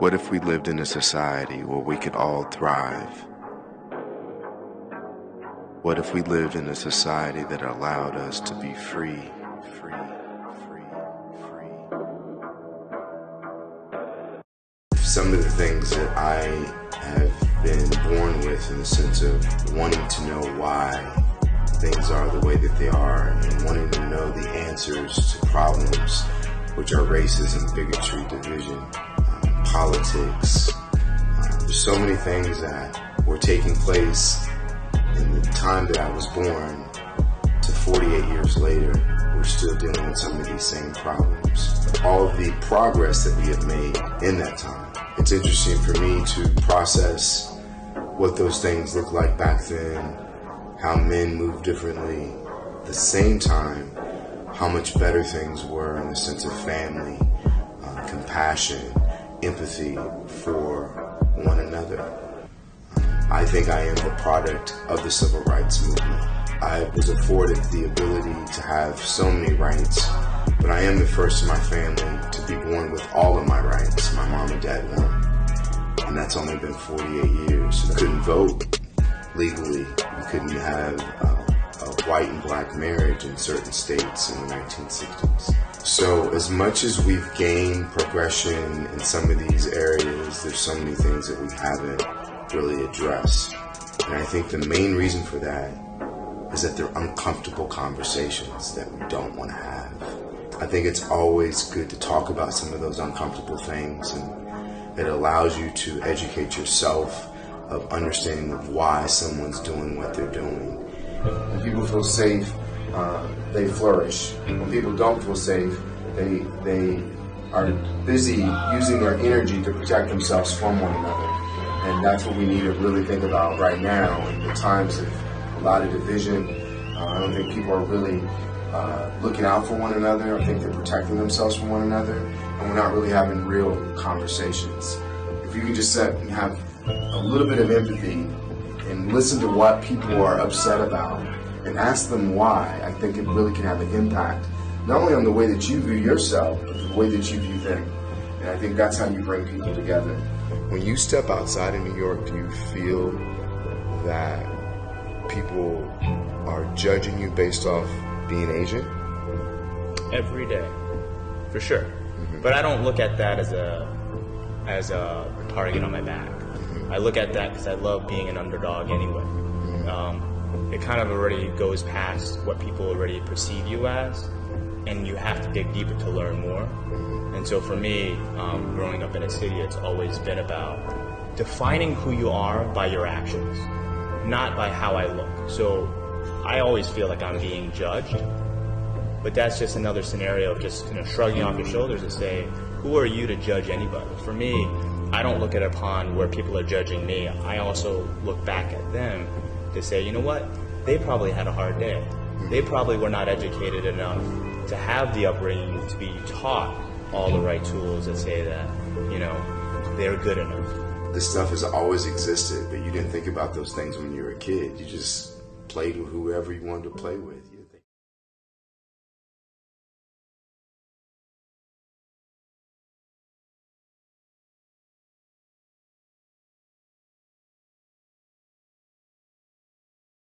What if we lived in a society where we could all thrive? What if we lived in a society that allowed us to be free? Some of the things that I have been born with, in the sense of wanting to know why things are the way that they are and wanting to know the answers to problems, which are racism, bigotry, division, politics. There's so many things that were taking place in the time that I was born to 48 years later. We're still dealing with some of these same problems. All of the progress that we have made in that time. It's interesting for me to process what those things looked like back then, how men moved differently. At the same time, how much better things were in the sense of family, compassion, empathy for one another. I think I am the product of the civil rights movement. I was afforded the ability to have so many rights, but I am the first in my family to be born with all of my rights. My mom and dad won, and that's only been 48 years. We couldn't vote legally. We couldn't have a white and black marriage in certain states in the 1960s. So as much as we've gained progression in some of these areas, there's so many things that we haven't really addressed. And I think the main reason for that is that they're uncomfortable conversations that we don't want to have. I think it's always good to talk about some of those uncomfortable things, and it allows you to educate yourself of understanding of why someone's doing what they're doing. When people feel safe, they flourish. When people don't feel safe, they are busy using their energy to protect themselves from one another. And that's what we need to really think about right now in the times of a lot of division. I don't think people are really looking out for one another. I think they're protecting themselves from one another, and we're not really having real conversations. If you can just sit and have a little bit of empathy and listen to what people are upset about and ask them why, I think it really can have an impact, not only on the way that you view yourself, but the way that you view them. And I think that's how you bring people together. When you step outside of New York, do you feel that people are judging you based off being Asian? Every day, for sure. Mm-hmm. But I don't look at that as a target on my back. Mm-hmm. I look at that because I love being an underdog anyway. Mm-hmm. It kind of already goes past what people already perceive you as, and you have to dig deeper to learn more. Mm-hmm. And so for me, growing up in a city, it's always been about defining who you are by your actions, not by how I look. So I always feel like I'm being judged, but that's just another scenario of just shrugging off your shoulders and say, who are you to judge anybody? For me, I don't look at it upon where people are judging me. I also look back at them to say, you know what? They probably had a hard day. They probably were not educated enough to have the upbringing to be taught all the right tools that say that, they're good enough. This stuff has always existed, but you didn't think about those things when you were a kid. You just played with whoever you wanted to play with.